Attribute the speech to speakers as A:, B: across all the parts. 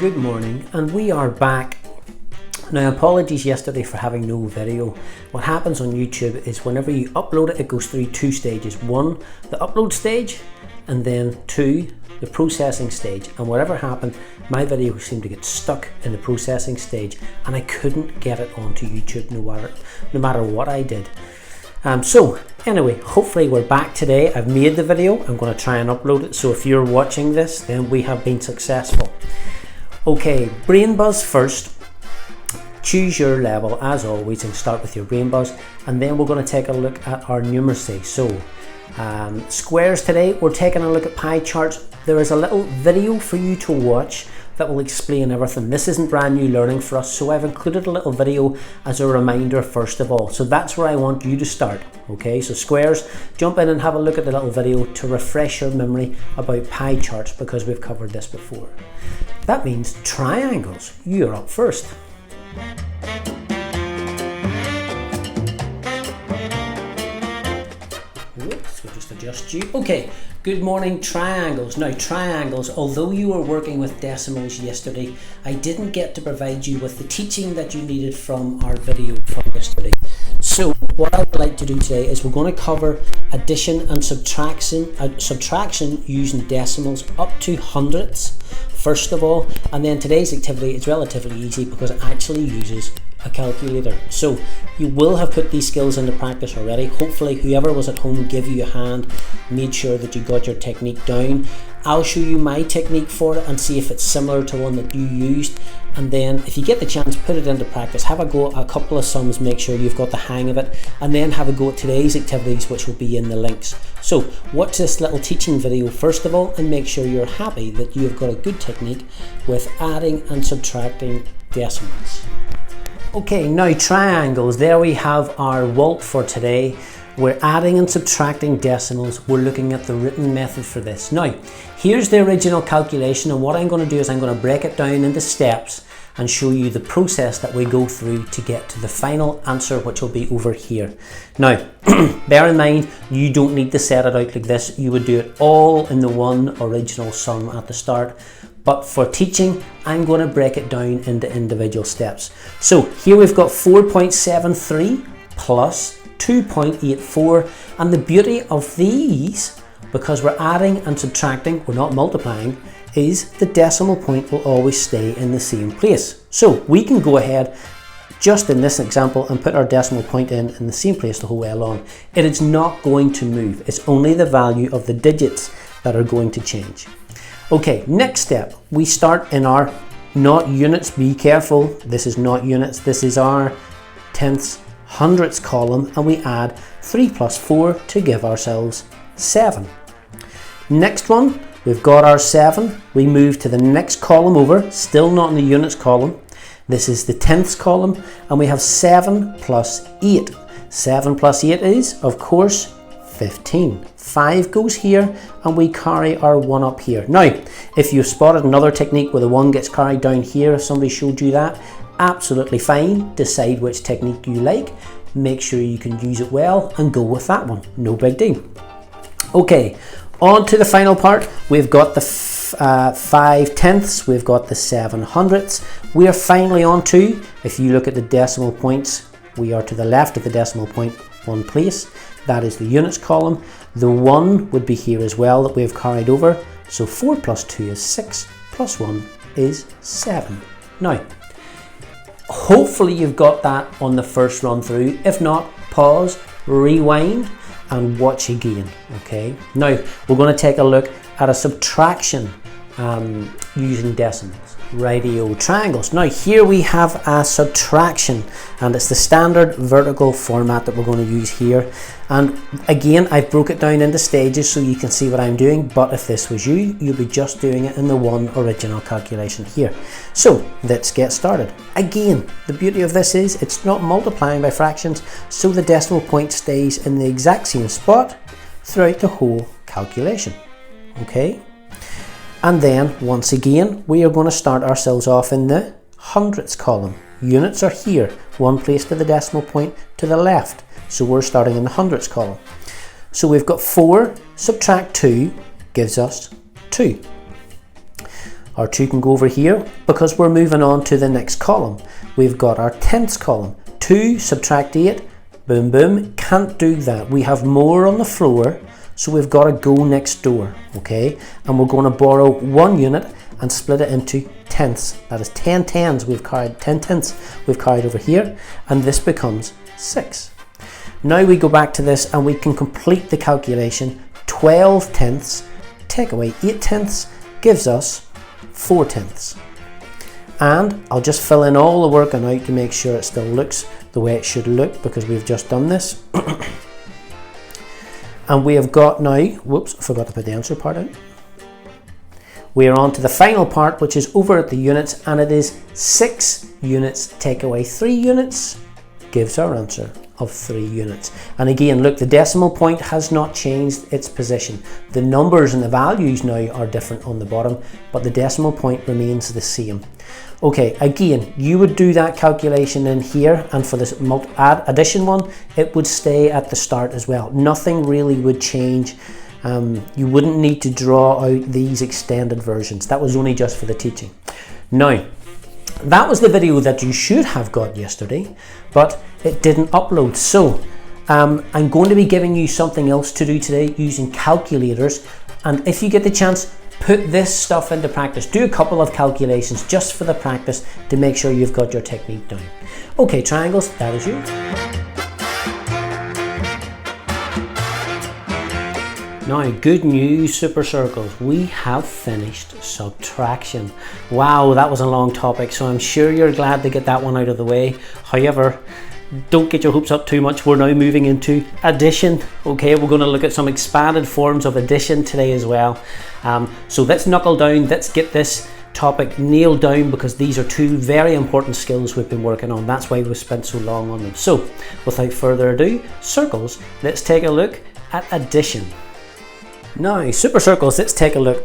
A: Good morning, and we are back. Now, apologies yesterday for having no video. What happens on YouTube is whenever you upload it, it goes through two stages. One, the upload stage, and then two, the processing stage. And whatever happened, my video seemed to get stuck in the processing stage and I couldn't get it onto YouTube no matter what I did. So anyway, hopefully we're back today. I've made the video. I'm going to try and upload it. So if you're watching this, then we have been successful. Okay, brain buzz first. Choose your level as always and start with your brain buzz, and then we're going to take a look at our numeracy. So squares today, we're taking a look at pie charts. There is a little video for you to watch that will explain everything. This isn't brand new learning for us, so I've included a little video as a reminder first of all. So that's where I want you to start. Okay, so squares, jump in and have a look at the little video to refresh your memory about pie charts because we've covered this before. That means triangles. You're up first. Whoops, we'll just adjust you. Okay, good morning, triangles. Now, triangles, although you were working with decimals yesterday, I didn't get to provide you with the teaching that you needed from our video from yesterday. So what I would like to do today is we're going to cover addition and subtraction using decimals up to hundredths first of all, and then today's activity is relatively easy because it actually uses a calculator. So you will have put these skills into practice already. Hopefully whoever was at home gave you a hand, made sure that you got your technique down. I'll show you my technique for it and see if it's similar to one that you used, and then if you get the chance, put it into practice. Have a go at a couple of sums, make sure you've got the hang of it, and then have a go at today's activities, which will be in the links. So watch this little teaching video first of all and make sure you're happy that you've got a good technique with adding and subtracting decimals. Okay, now triangles, there we have our WALT for today. We're adding and subtracting decimals. We're looking at the written method for this. Now, here's the original calculation, and what I'm going to do is I'm going to break it down into steps and show you the process that we go through to get to the final answer, which will be over here. Now, bear in mind, you don't need to set it out like this. You would do it all in the one original sum at the start. But for teaching, I'm going to break it down into individual steps. So here we've got 4.73 plus 2.84, and the beauty of these, because we're adding and subtracting, we're not multiplying, is the decimal point will always stay in the same place. So we can go ahead just in this example and put our decimal point in the same place the whole way along. It is not going to move. It's only the value of the digits that are going to change. Okay, next step, we start in our not units. Be careful, this is not units, this is our tenths, hundredths column, and we add 3 plus 4 to give ourselves 7. Next one, we've got our 7. We move to the next column over, still not in the units column. This is the tenths column, and we have 7 plus 8. 7 plus 8 is, of course, 15. 5 goes here, and we carry our 1 up here. Now, if you've spotted another technique where the 1 gets carried down here, if somebody showed you that, absolutely fine. Decide which technique you like, make sure you can use it well, and go with that one. No big deal. Okay, on to the final part. We've got the 5 tenths, we've got the 7 hundredths. We are finally on to, if you look at the decimal points, we are to the left of the decimal point, one place. That is the units column. The 1 would be here as well that we've carried over. So 4 plus 2 is 6, plus 1 is 7. Now, hopefully you've got that on the first run through. If not, pause, rewind, and watch again. Okay. Now we're going to take a look at a subtraction using decimals. Radio triangles. Now here we have a subtraction, and it's the standard vertical format that we're going to use here. And again, I've broke it down into stages so you can see what I'm doing, but if this was you, you'd be just doing it in the one original calculation here. So let's get started. Again, the beauty of this is it's not multiplying by fractions, so the decimal point stays in the exact same spot throughout the whole calculation. Okay. And then, once again, we are going to start ourselves off in the hundredths column. Units are here, one place to the decimal point to the left. So we're starting in the hundredths column. So we've got 4 subtract 2 gives us 2. Our 2 can go over here because we're moving on to the next column. We've got our tenths column. 2 subtract 8, boom boom, can't do that. We have more on the floor, so we've got to go next door, okay? And we're going to borrow 1 unit and split it into tenths. That is 10 tens we've carried, 10 tenths we've carried over here, and this becomes 6. Now we go back to this and we can complete the calculation. 12 tenths, take away 8 tenths, gives us 4 tenths. And I'll just fill in all the working out to make sure it still looks the way it should look, because we've just done this. And we have got now, whoops, I forgot to put the answer part out. We are on to the final part, which is over at the units, and it is 6 units take away 3 units gives our answer of 3 units. And again, look, the decimal point has not changed its position. The numbers and the values now are different on the bottom, but the decimal point remains the same. Okay, again, you would do that calculation in here, and for this addition one, it would stay at the start as well. Nothing really would change. You wouldn't need to draw out these extended versions. That was only just for the teaching. Now, that was the video that you should have got yesterday, but it didn't upload. So I'm going to be giving you something else to do today using calculators. And if you get the chance, put this stuff into practice. Do a couple of calculations just for the practice to make sure you've got your technique down. Okay, triangles, that is you. Now, good news, super circles, we have finished subtraction. Wow, that was a long topic, so I'm sure you're glad to get that one out of the way. However, don't get your hopes up too much. We're now moving into addition. Okay, we're going to look at some expanded forms of addition today as well. So let's knuckle down, let's get this topic nailed down, because these are 2 very important skills we've been working on. That's why we've spent so long on them. So without further ado, circles, let's take a look at addition. Now, super circles, let's take a look.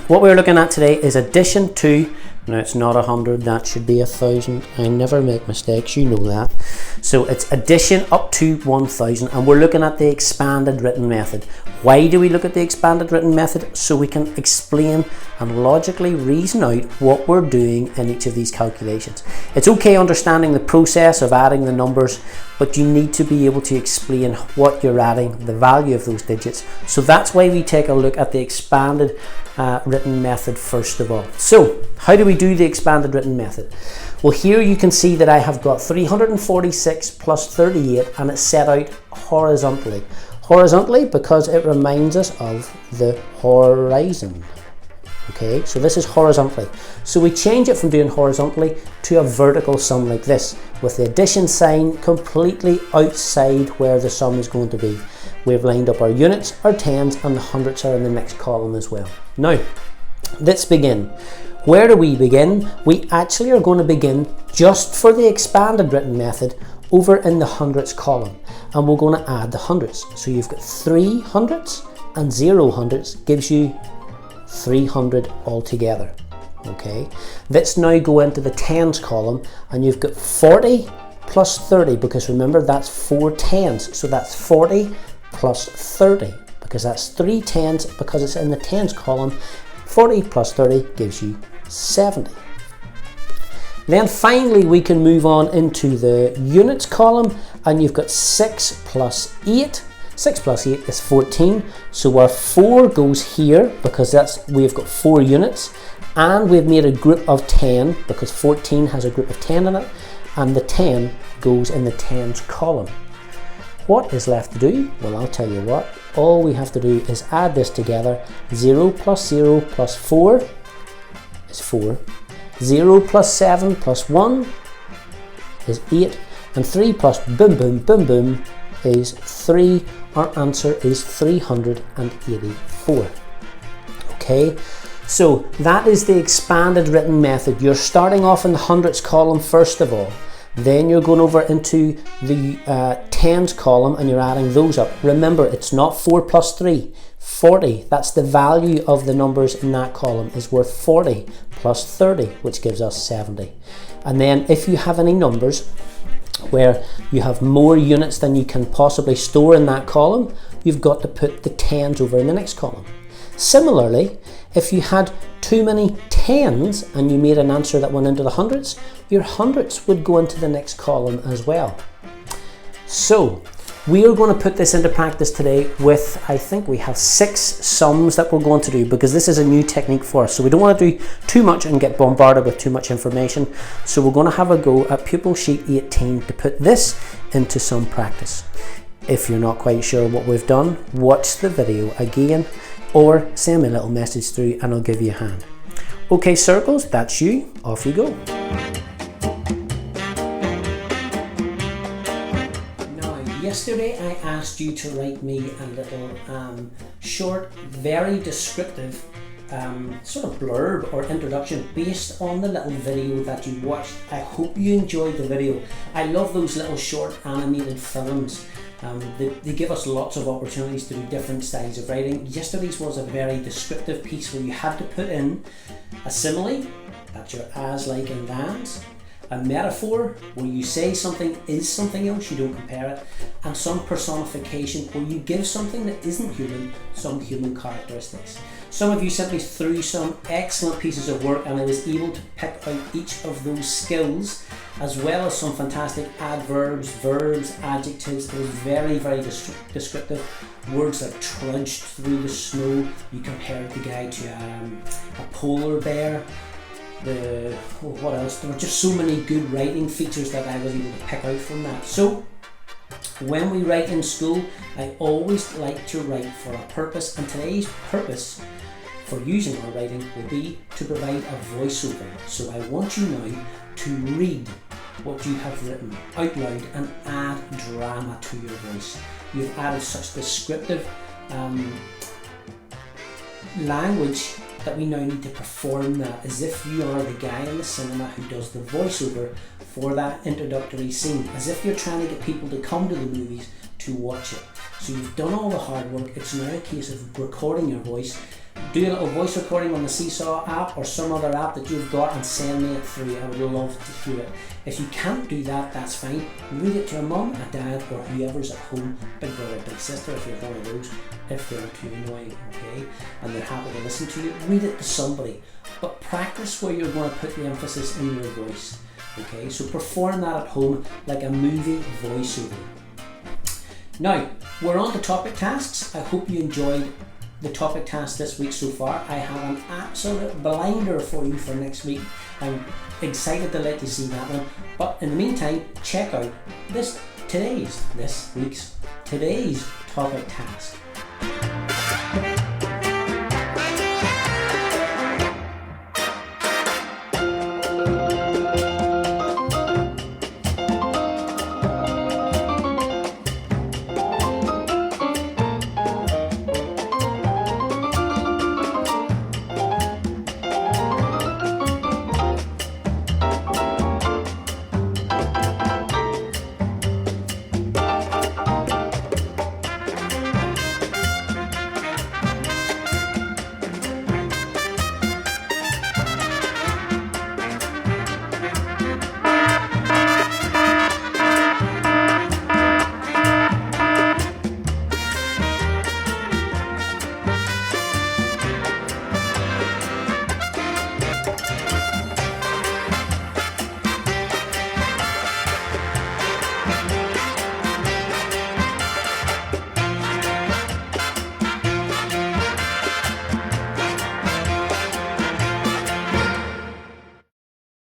A: What we're looking at today is addition to, now it's not 100, that should be 1,000. I never make mistakes, you know that. So it's addition up to 1,000, and we're looking at the expanded written method. Why do we look at the expanded written method? So we can explain and logically reason out what we're doing in each of these calculations. It's okay understanding the process of adding the numbers, but you need to be able to explain what you're adding, the value of those digits. So that's why we take a look at the expanded written method first of all. So how do we do the expanded written method? Well, here you can see that I have got 346 plus 38, and it's set out horizontally. Horizontally because it reminds us of the horizon. Okay, so this is horizontally. So we change it from doing horizontally to a vertical sum like this, with the addition sign completely outside where the sum is going to be. We've lined up our units, our tens, and the hundreds are in the next column as well. Now, let's begin. Where do we begin? We actually are going to begin just for the expanded written method over in the hundreds column, and we're going to add the hundreds. So you've got 3 hundreds and 0 hundreds gives you 300 altogether. Okay, let's now go into the tens column, and you've got 40 plus 30, because remember that's 4 tens, so that's 40 plus 30, because that's 3 tens, because it's in the tens column. 40 plus 30 gives you 70. Then finally we can move on into the units column, and you've got 6 plus 8. 6 plus 8 is 14, so our 4 goes here because we've got 4 units, and we've made a group of 10 because 14 has a group of 10 in it, and the 10 goes in the tens column. What is left to do? Well, I'll tell you what. All we have to do is add this together. 0 plus 0 plus 4 is 4. 0 plus 7 plus 1 is 8. And 3 plus boom boom boom boom is 3. Our answer is 384. Okay, so that is the expanded written method. You're starting off in the hundreds column first of all. Then you're going over into the tens column, and you're adding those up. Remember, it's not 4 plus 3, 40. That's the value of the numbers in that column is worth 40 plus 30, which gives us 70. And then if you have any numbers where you have more units than you can possibly store in that column, you've got to put the tens over in the next column. Similarly, If you had too many tens and you made an answer that went into the hundreds, your hundreds would go into the next column as well. So we are going to put this into practice today with, I think we have 6 sums that we're going to do, because this is a new technique for us. So we don't want to do too much and get bombarded with too much information. So we're going to have a go at pupil sheet 18 to put this into some practice. If you're not quite sure what we've done, watch the video again or send me a little message through and I'll give you a hand. Okay, circles, that's you. Off you go. Yesterday I asked you to write me a little short, very descriptive sort of blurb or introduction based on the little video that you watched. I hope you enjoyed the video. I love those little short animated films. They give us lots of opportunities to do different styles of writing. Yesterday's was a very descriptive piece where you had to put in a simile, that's your as, like and thans, a metaphor where you say something is something else, you don't compare it, and some personification where you give something that isn't human some human characteristics. Some of you sent me through some excellent pieces of work and I was able to pick out each of those skills, as well as some fantastic adverbs, verbs, adjectives. It was very, very descriptive. Words like trudged through the snow, you compared the guy to a polar bear. What else? There were just so many good writing features that I was able to pick out from that. So when we write in school, I always like to write for a purpose, and today's purpose for using our writing will be to provide a voiceover. So I want you now to read what you have written out loud and add drama to your voice. You've added such descriptive language that we now need to perform that as if you are the guy in the cinema who does the voiceover for that introductory scene, as if you're trying to get people to come to the movies to watch it. So you've done all the hard work. It's now a case of recording your voice. Do a little voice recording on the Seesaw app or some other app that you've got and send me it through. I would love to hear it. If you can't do that, that's fine. Read it to a mum, a dad, or whoever's at home, big brother, big sister, if you're one of those, if they're too annoying, okay, and they're happy to listen to you. Read it to somebody, but practice where you're going to put the emphasis in your voice, okay? So perform that at home like a movie voiceover. Now, we're on to topic tasks. I hope you enjoyed the topic task this week so far. I have an absolute blinder for you for next week. I'm excited to let you see that one. But in the meantime, check out today's topic task.